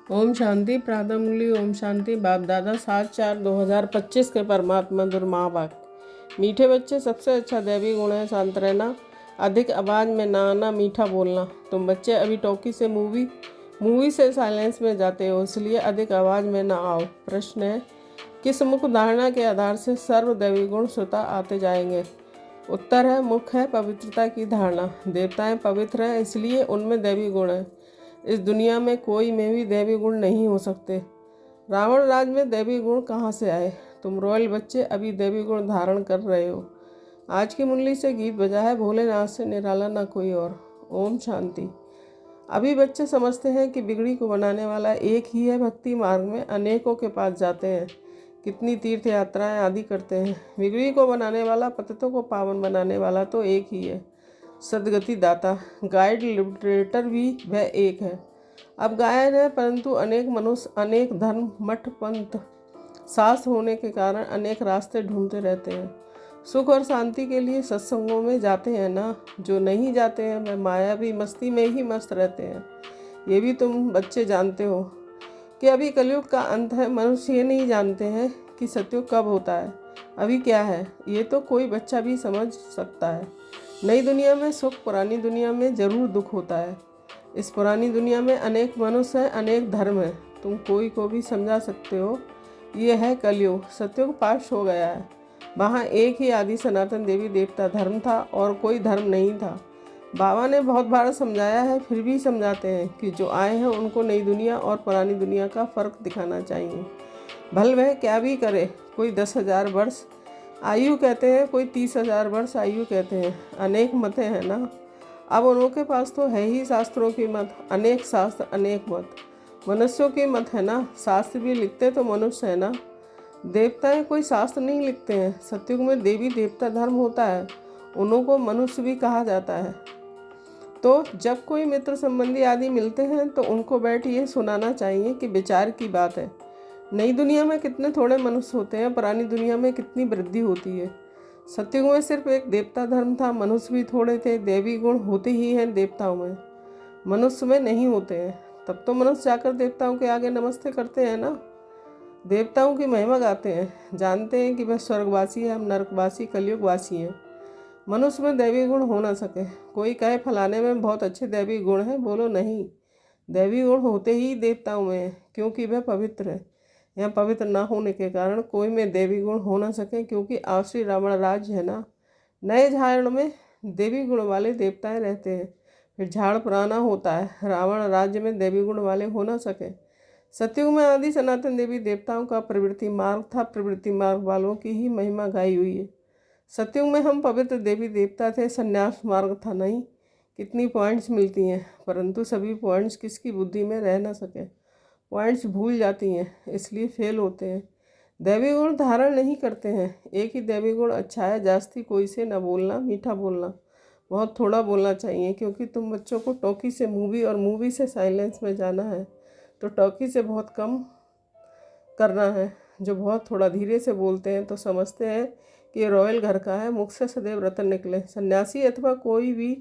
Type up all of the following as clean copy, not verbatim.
ओम शांति। प्रातः मुरली। ओम शांति। बाप दादा 7/4/2025 के परमात्मा दुर्मावाक। मीठे बच्चे, सबसे अच्छा दैवी गुण है शांत रहना, अधिक आवाज़ में ना आना, मीठा बोलना। तुम बच्चे अभी टॉकी से मूवी से साइलेंस में जाते हो, इसलिए अधिक आवाज़ में ना आओ। प्रश्न है, किस मुख्य धारणा के आधार से सर्व दैवी गुण स्वतः आते जाएंगे? उत्तर है, मुख्य है पवित्रता की धारणा। देवताएं पवित्र हैं, इसलिए उनमें दैवी गुण है। इस दुनिया में कोई में भी दैवी गुण नहीं हो सकते। रावण राज में दैवी गुण कहाँ से आए? तुम रॉयल बच्चे अभी दैवी गुण धारण कर रहे हो। आज की मुरली से गीत बजा है, भोलेनाथ से निराला ना कोई और। ओम शांति। अभी बच्चे समझते हैं कि बिगड़ी को बनाने वाला एक ही है। भक्ति मार्ग में अनेकों के पास जाते हैं, कितनी तीर्थ यात्राएं आदि करते हैं। बिगड़ी को बनाने वाला, पतितों को पावन बनाने वाला तो एक ही है, सदगति दाता, गाइड, लिबरेटर भी वह एक है। अब गायन है, परंतु अनेक मनुष्य, अनेक धर्म, मठ, पंथ, शास्त्र होने के कारण अनेक रास्ते ढूंढते रहते हैं। सुख और शांति के लिए सत्संगों में जाते हैं ना। जो नहीं जाते हैं वह मायावी मस्ती में ही मस्त रहते हैं। ये भी तुम बच्चे जानते हो कि अभी कलयुग का अंत है। मनुष्य ये नहीं जानते हैं कि सतयुग कब होता है, अभी क्या है। ये तो कोई बच्चा भी समझ सकता है। नई दुनिया में सुख, पुरानी दुनिया में जरूर दुख होता है। इस पुरानी दुनिया में अनेक मनुष्य हैं, अनेक धर्म हैं। तुम कोई को भी समझा सकते हो। ये है कलयुग, सतयुग पास हो गया है। वहाँ एक ही आदि सनातन देवी देवता धर्म था और कोई धर्म नहीं था। बाबा ने बहुत बार समझाया है, फिर भी समझाते हैं कि जो आए हैं उनको नई दुनिया और पुरानी दुनिया का फ़र्क दिखाना चाहिए। भले वह क्या भी करे, कोई 10,000 वर्ष आयु कहते हैं, कोई 30,000 वर्ष आयु कहते हैं। अनेक मतें हैं ना। अब उनके पास तो है ही शास्त्रों की मत, अनेक शास्त्र, अनेक मत। मनुष्यों की मत है ना। शास्त्र भी लिखते तो मनुष्य है ना। देवताएं कोई शास्त्र नहीं लिखते हैं। सतयुग में देवी देवता धर्म होता है, उन्हों को मनुष्य भी कहा जाता है। तो जब कोई मित्र संबंधी आदि मिलते हैं तो उनको बैठ ये सुनाना चाहिए कि विचार की बात है। नई दुनिया में कितने थोड़े मनुष्य होते हैं, पुरानी दुनिया में कितनी वृद्धि होती है। सतयुग में सिर्फ एक देवता धर्म था, मनुष्य भी थोड़े थे। देवी गुण होते ही हैं देवताओं में, मनुष्य में नहीं होते हैं। तब तो मनुष्य जाकर देवताओं के आगे नमस्ते करते हैं ना। देवताओं की महिमा गाते हैं, जानते हैं कि वह स्वर्गवासी है, हम नरकवासी, कलयुगवासी हैं। मनुष्य में दैवी गुण हो ना सके। कोई कहे फलाने में बहुत अच्छे दैवी गुण हैं, बोलो नहीं, दैवी गुण होते ही देवताओं में हैं, क्योंकि वह पवित्र है। यहाँ पवित्र ना होने के कारण कोई में देवी गुण हो ना सके, क्योंकि आश्री रावण राज्य है ना। नए झाड़ में देवी गुण वाले देवताएं रहते हैं, फिर झाड़ पुराना होता है। रावण राज्य में देवी गुण वाले हो ना सके। सतयुग में आदि सनातन देवी देवताओं का प्रवृत्ति मार्ग था, प्रवृत्ति मार्ग वालों की ही महिमा गाई हुई है। सतयुग में हम पवित्र देवी देवता थे, संन्यास मार्ग था नहीं। कितनी पॉइंट्स मिलती हैं, परंतु सभी पॉइंट्स किसकी बुद्धि में रह ना सके। पॉइंट्स भूल जाती हैं, इसलिए फेल होते हैं। दैवी गुण धारण नहीं करते हैं। एक ही दैवी गुण अच्छा है, जास्ती कोई से न बोलना, मीठा बोलना, बहुत थोड़ा बोलना चाहिए। क्योंकि तुम बच्चों को टॉकी से मूवी और मूवी से साइलेंस में जाना है, तो टॉकी से बहुत कम करना है। जो बहुत थोड़ा धीरे से बोलते हैं तो समझते हैं कि ये रॉयल घर का है, मुख से सदैव रतन निकले। सन्यासी अथवा कोई भी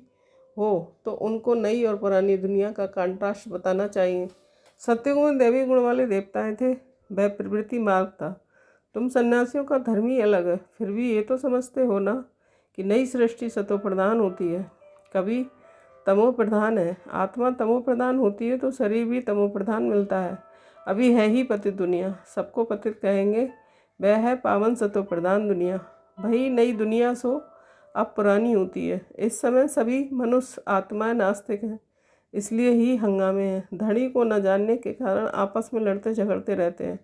हो तो उनको नई और पुरानी दुनिया का कंट्रास्ट बताना चाहिए। सतयुग में देवी गुण वाले देवताएं थे, वह प्रवृत्ति मार्ग था। तुम सन्यासियों का धर्म ही अलग है, फिर भी ये तो समझते हो ना कि नई सृष्टि सतो प्रधान होती है, कभी तमो प्रधान है। आत्मा तमो प्रधान होती है तो शरीर भी तमो प्रधान मिलता है। अभी है ही पतित दुनिया, सबको पतित कहेंगे, वह है पावन सतो प्रधान दुनिया। वही नई दुनिया सो अब पुरानी होती है। इस समय सभी मनुष्य आत्माएं नास्तिक हैं, इसलिए ही हंगामे हैं। धनी को न जानने के कारण आपस में लड़ते झगड़ते रहते हैं।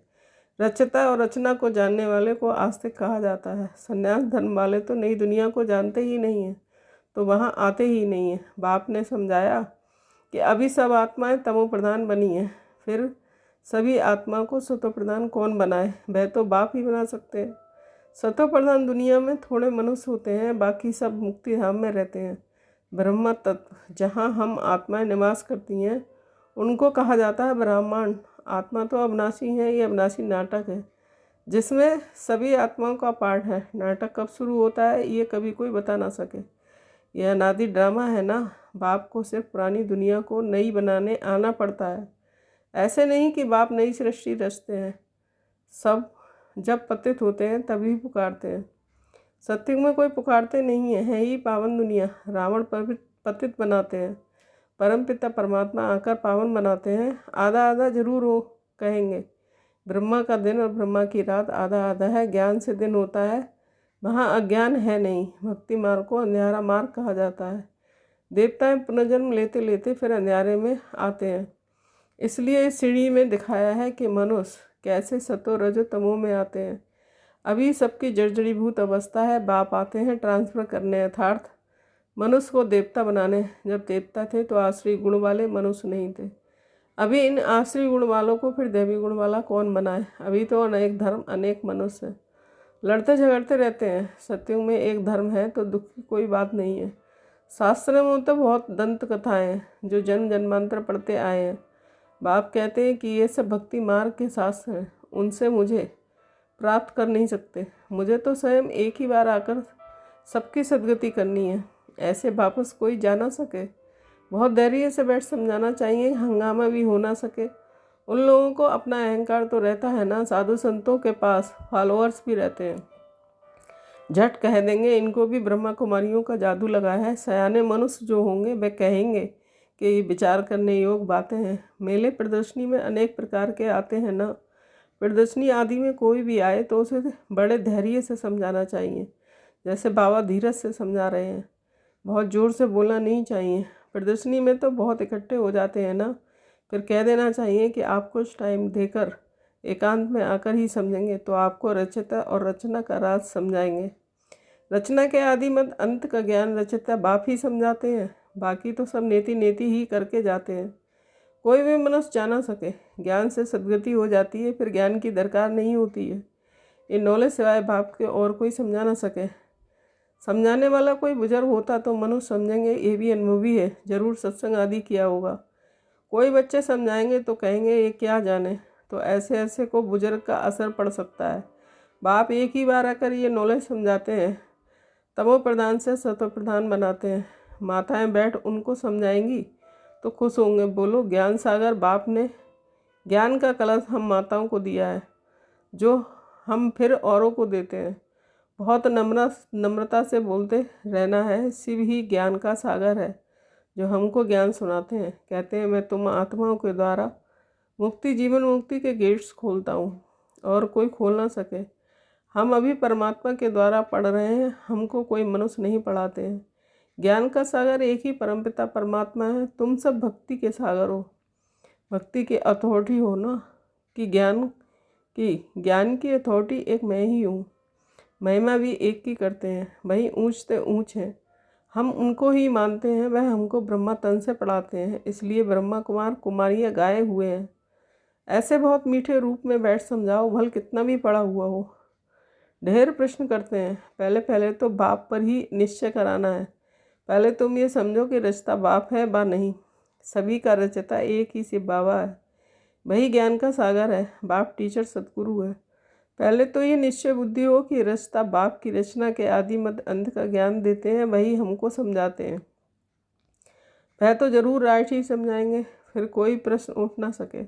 रचता और रचना को जानने वाले को आस्तिक कहा जाता है। संन्यास धर्म वाले तो नई दुनिया को जानते ही नहीं हैं, तो वहाँ आते ही नहीं हैं। बाप ने समझाया कि अभी सब आत्माएं तमो प्रधान बनी हैं, फिर सभी आत्मा को सतो प्रधान कौन बनाए? वह तो बाप ही बना सकते हैं। सतो प्रधान दुनिया में थोड़े मनुष्य होते हैं, बाकी सब मुक्ति धाम में रहते हैं। ब्रह्म तत्व जहाँ हम आत्माएं निवास करती हैं उनको कहा जाता है ब्राह्मण। आत्मा तो अविनाशी है, ये अविनाशी नाटक है जिसमें सभी आत्माओं का पार्ट है। नाटक कब शुरू होता है ये कभी कोई बता ना सके। यह अनादि ड्रामा है ना। बाप को सिर्फ पुरानी दुनिया को नई बनाने आना पड़ता है। ऐसे नहीं कि बाप नई सृष्टि रचते हैं, सब जब पतित होते हैं तभी पुकारते हैं। सत्युग में कोई पुकारते नहीं है ही पावन दुनिया। रावण पतित बनाते हैं, परम पिता परमात्मा आकर पावन बनाते हैं। आधा आधा जरूर हो कहेंगे, ब्रह्मा का दिन और ब्रह्मा की रात आधा आधा है। ज्ञान से दिन होता है, वहाँ अज्ञान है नहीं। भक्ति मार्ग को अंधेरा मार्ग कहा जाता है। देवताएं पुनर्जन्म लेते लेते फिर अंधेरे में आते हैं। इसलिए इस सीढ़ी में दिखाया है कि मनुष्य कैसे सतो रजो तमो में आते हैं। अभी सबकी जर्जरीभूत अवस्था है। बाप आते हैं ट्रांसफ़र करने यथार्थ मनुष्य को देवता बनाने। जब देवता थे तो आश्रय गुण वाले मनुष्य नहीं थे। अभी इन आश्रय गुण वालों को फिर दैवी गुण वाला कौन बनाए। अभी तो अनेक धर्म अनेक मनुष्य हैं, लड़ते झगड़ते रहते हैं। सत्युग में एक धर्म है तो दुख की कोई बात नहीं है। शास्त्र में तो बहुत दंत कथाएँ हैं जो जन्म जन्मांतर पढ़ते आए हैं। बाप कहते हैं कि ये सब भक्ति मार्ग के शास्त्र हैं, उनसे मुझे प्राप्त कर नहीं सकते। मुझे तो स्वयं एक ही बार आकर सबकी सदगति करनी है, ऐसे वापस कोई जा ना सके। बहुत धैर्य से बैठ समझाना चाहिए, हंगामा भी हो ना सके। उन लोगों को अपना अहंकार तो रहता है ना, साधु संतों के पास फॉलोअर्स भी रहते हैं। झट कह देंगे इनको भी ब्रह्मा कुमारियों का जादू लगा है। सयाने मनुष्य जो होंगे वे कहेंगे कि ये विचार करने योग बातें हैं। मेले प्रदर्शनी में अनेक प्रकार के आते हैं ना। प्रदर्शनी आदि में कोई भी आए तो उसे बड़े धैर्य से समझाना चाहिए, जैसे बाबा धीरज से समझा रहे हैं। बहुत ज़ोर से बोलना नहीं चाहिए। प्रदर्शनी में तो बहुत इकट्ठे हो जाते हैं ना, फिर कह देना चाहिए कि आप कुछ टाइम देकर एकांत में आकर ही समझेंगे तो आपको रचयिता और रचना का राज समझाएंगे। रचना के आदि मत अंत का ज्ञान रचयिता बाप ही समझाते हैं, बाकी तो सब नेति नेति ही करके जाते हैं। कोई भी मनुष्य जा ना सके। ज्ञान से सद्गति हो जाती है, फिर ज्ञान की दरकार नहीं होती है। ये नॉलेज सिवाय बाप के और कोई समझा ना सके। समझाने वाला कोई बुजुर्ग होता तो मनुष्य समझेंगे ये भी अनुभवी है, जरूर सत्संग आदि किया होगा। कोई बच्चे समझाएंगे तो कहेंगे ये क्या जाने। तो ऐसे ऐसे को बुजुर्ग का असर पड़ सकता है। बाप एक ही बार आकर ये नॉलेज समझाते हैं, तमो प्रधान से सतो प्रधान बनाते हैं। माताएं बैठ उनको समझाएंगी तो खुश होंगे। बोलो ज्ञान सागर बाप ने ज्ञान का कलश हम माताओं को दिया है, जो हम फिर औरों को देते हैं। बहुत नम्रता से बोलते रहना है। शिव ही ज्ञान का सागर है जो हमको ज्ञान सुनाते हैं। कहते हैं मैं तुम आत्माओं के द्वारा मुक्ति जीवन मुक्ति के गेट्स खोलता हूँ और कोई खोल ना सके। हम अभी परमात्मा के द्वारा पढ़ रहे हैं, हमको कोई मनुष्य नहीं पढ़ाते हैं। ज्ञान का सागर एक ही परमपिता परमात्मा है। तुम सब भक्ति के सागर हो, भक्ति की अथॉरिटी हो ना, कि ज्ञान की अथॉरिटी एक मैं ही हूँ। महिमा भी एक की करते हैं, वही ऊंच से ऊंच है। हम उनको ही मानते हैं, वह हमको ब्रह्मा तन से पढ़ाते हैं। इसलिए ब्रह्मा कुमार कुमारियाँ गाए हुए हैं। ऐसे बहुत मीठे रूप में बैठ समझाओ, भल कितना भी पढ़ा हुआ हो। ढेर प्रश्न करते हैं। पहले पहले तो बाप पर ही निश्चय कराना है। पहले तुम ये समझो कि रचता बाप है बा नहीं। सभी का रचता एक ही शिव बाबा है, वही ज्ञान का सागर है। बाप टीचर सतगुरु है। पहले तो ये निश्चय बुद्धि हो कि रचता बाप की रचना के आदि मत अंत का ज्ञान देते हैं, वही हमको समझाते हैं। वह तो जरूर राइट ही समझाएंगे, फिर कोई प्रश्न उठ ना सके।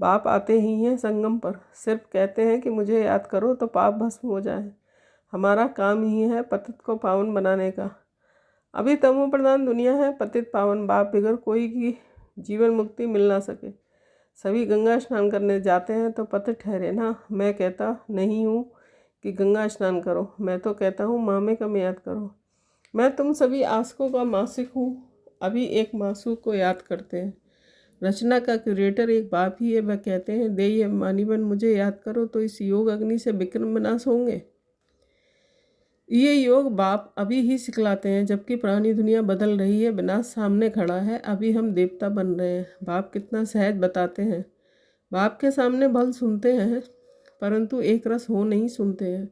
बाप आते ही हैं संगम पर, सिर्फ कहते हैं कि मुझे याद करो तो पाप भस्म हो जाए। हमारा काम ही है पतित को पावन बनाने का। अभी तमो प्रधान दुनिया है, पतित पावन बाप बिगर कोई की जीवन मुक्ति मिल ना सके। सभी गंगा स्नान करने जाते हैं तो पतित ठहरे ना। मैं कहता नहीं हूँ कि गंगा स्नान करो, मैं तो कहता हूँ मामे का याद करो। मैं तुम सभी आस्कों का मासिक हूँ, अभी एक मासूक को याद करते हैं। रचना का क्यूरेटर एक बाप ही है। वह कहते हैं देय मानिबन मुझे याद करो तो इस योग अग्नि से विक्रम विनाश होंगे। ये योग बाप अभी ही सिखलाते हैं, जबकि पुरानी दुनिया बदल रही है, विनाश सामने खड़ा है। अभी हम देवता बन रहे हैं। बाप कितना सहज बताते हैं। बाप के सामने भल सुनते हैं, परंतु एक रस हो नहीं सुनते हैं।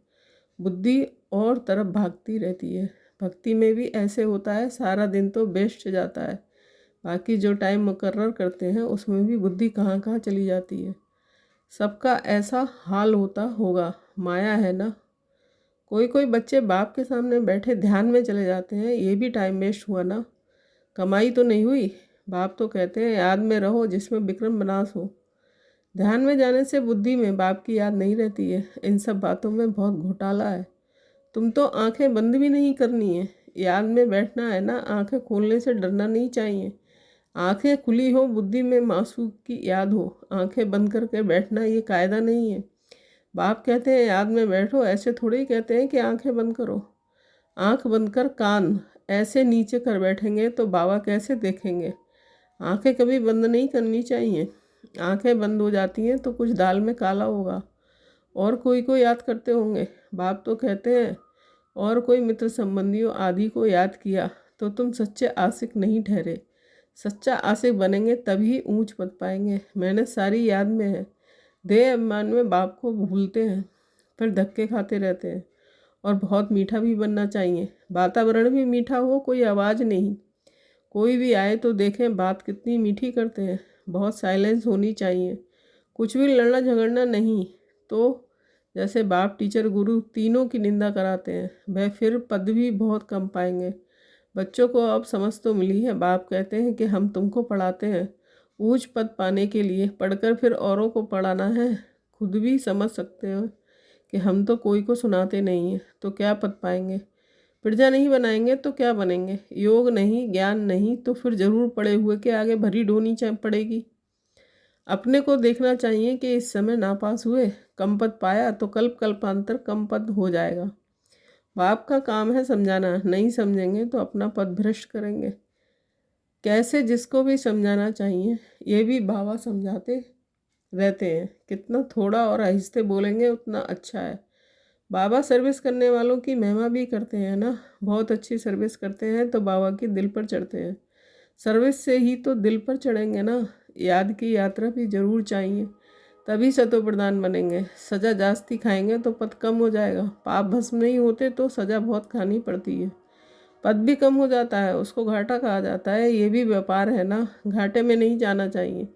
बुद्धि और तरफ भागती रहती है। भक्ति में भी ऐसे होता है, सारा दिन तो बेस्ट जाता है, बाकी जो टाइम मुकर्रर करते हैं उसमें भी बुद्धि कहाँ कहाँ चली जाती है। सबका ऐसा हाल होता होगा, माया है ना। कोई कोई बच्चे बाप के सामने बैठे ध्यान में चले जाते हैं, ये भी टाइम वेस्ट हुआ ना, कमाई तो नहीं हुई। बाप तो कहते हैं याद में रहो जिसमें विक्रम विनाश हो। ध्यान में जाने से बुद्धि में बाप की याद नहीं रहती है। इन सब बातों में बहुत घोटाला है। तुम तो आंखें बंद भी नहीं करनी है, याद में बैठना है ना। आंखें खोलने से डरना नहीं चाहिए। आंखें खुली हो, बुद्धि में मासूक की याद हो, आंखें बंद करके बैठना ये कायदा नहीं है। बाप कहते हैं याद में बैठो, ऐसे थोड़े ही कहते हैं कि आंखें बंद करो। आंख बंद कर कान ऐसे नीचे कर बैठेंगे तो बाबा कैसे देखेंगे। आंखें कभी बंद नहीं करनी चाहिए। आंखें बंद हो जाती हैं तो कुछ दाल में काला होगा। और कोई को याद करते होंगे। बाप तो कहते हैं और कोई मित्र संबंधियों आदि को याद किया तो तुम सच्चे आशिक नहीं ठहरे। सच्चा आशिक बनेंगे तभी ऊंच पद पाएंगे। मैंने सारी याद में है। देह अभिमान में बाप को भूलते हैं, फिर धक्के खाते रहते हैं। और बहुत मीठा भी बनना चाहिए। वातावरण भी मीठा हो, कोई आवाज़ नहीं। कोई भी आए तो देखें बात कितनी मीठी करते हैं। बहुत साइलेंस होनी चाहिए, कुछ भी लड़ना झगड़ना नहीं। तो जैसे बाप टीचर गुरु तीनों की निंदा कराते हैं, वह फिर पद भी बहुत कम पाएंगे। बच्चों को अब समझ तो मिली है। बाप कहते हैं कि हम तुमको पढ़ाते हैं ऊंच पद पाने के लिए, पढ़कर फिर औरों को पढ़ाना है। खुद भी समझ सकते हो कि हम तो कोई को सुनाते नहीं हैं, तो क्या पद पाएंगे। प्रजा नहीं बनाएंगे तो क्या बनेंगे। योग नहीं, ज्ञान नहीं, तो फिर जरूर पड़े हुए के आगे भरी ढोनी पड़ेगी। अपने को देखना चाहिए कि इस समय नापास हुए, कम पद पाया तो कल्प कल्पांतर कम पद हो जाएगा। बाप का काम है समझाना, नहीं समझेंगे तो अपना पद भ्रष्ट करेंगे। कैसे जिसको भी समझाना चाहिए ये भी बाबा समझाते रहते हैं। कितना थोड़ा और आहिस्ते बोलेंगे उतना अच्छा है। बाबा सर्विस करने वालों की महिमा भी करते हैं ना। बहुत अच्छी सर्विस करते हैं तो बाबा की दिल पर चढ़ते हैं। सर्विस से ही तो दिल पर चढ़ेंगे ना। याद की यात्रा भी जरूर चाहिए, तभी सतो प्रधान बनेंगे। सज़ा जास्ती खाएंगे तो पद कम हो जाएगा। पाप भस्म नहीं होते तो सज़ा बहुत खानी पड़ती है। पद भी कम हो जाता है, उसको घाटा कहा जाता है। ये भी व्यापार है ना, घाटे में नहीं जाना चाहिए।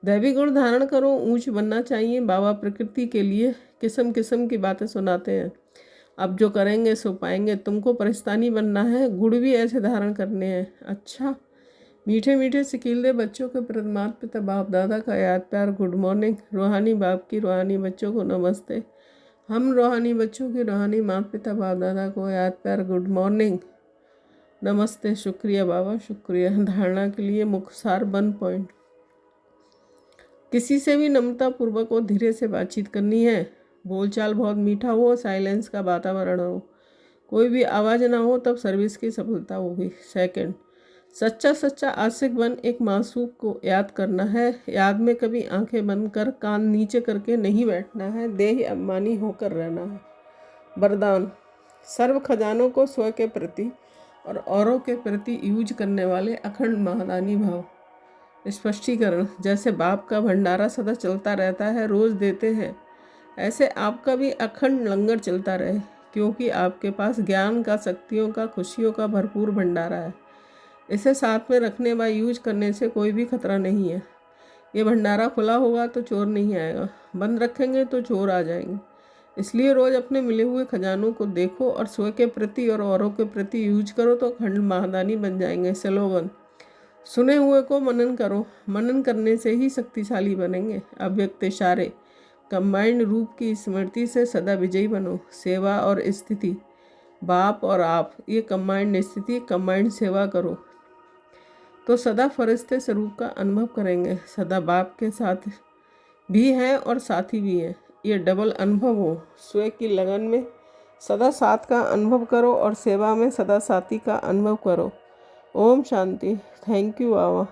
दैवी गुण धारण करो, ऊंच बनना चाहिए। बाबा प्रकृति के लिए किस्म किस्म की बातें सुनाते हैं। अब जो करेंगे सो पाएंगे। तुमको परिस्तानी बनना है, गुण भी ऐसे धारण करने हैं। अच्छा, मीठे मीठे सिकीले बच्चों के प्रति माता पिता बाप दादा का याद प्यार गुड मॉर्निंग। रूहानी बाप की रूहानी बच्चों को नमस्ते। हम रूहानी बच्चों की रूहानी माता पिता बाप दादा को याद प्यार गुड मॉर्निंग नमस्ते। शुक्रिया बाबा, शुक्रिया। धारणा के लिए मुख्य सार 1 पॉइंट। किसी से भी नम्रता पूर्वक और धीरे से बातचीत करनी है। बोलचाल बहुत मीठा हो, साइलेंस का वातावरण हो, कोई भी आवाज़ ना हो, तब सर्विस की सफलता होगी। सेकंड, सच्चा आशिक बन एक मासूक को याद करना है। याद में कभी आंखें बंद कर कान नीचे करके नहीं बैठना है। देह अभिमानी होकर रहना है। वरदान, सर्व खजानों को स्व के प्रति और औरों के प्रति यूज करने वाले अखंड महादानी भाव। स्पष्टीकरण, जैसे बाप का भंडारा सदा चलता रहता है, रोज़ देते हैं, ऐसे आपका भी अखंड लंगर चलता रहे, क्योंकि आपके पास ज्ञान का, शक्तियों का, खुशियों का भरपूर भंडारा है। इसे साथ में रखने व यूज करने से कोई भी खतरा नहीं है। ये भंडारा खुला होगा तो चोर नहीं आएगा, बंद रखेंगे तो चोर आ जाएंगे। इसलिए रोज़ अपने मिले हुए खजानों को देखो और स्व के प्रति और औरों के प्रति यूज करो तो अखंड महादानी बन जाएंगे। स्लोगन, सुने हुए को मनन करो, मनन करने से ही शक्तिशाली बनेंगे। अव्यक्त इशारे, कंबाइंड रूप की स्मृति से सदा विजयी बनो। सेवा और स्थिति, बाप और आप, ये कंबाइंड स्थिति, कंबाइंड सेवा करो तो सदा फरिश्ते स्वरूप का अनुभव करेंगे। सदा बाप के साथ भी हैं और साथी भी हैं, ये डबल अनुभव हो। स्व की लगन में सदा साथ का अनुभव करो और सेवा में सदा साथी का अनुभव करो। ओम शांति। Thank you Baba.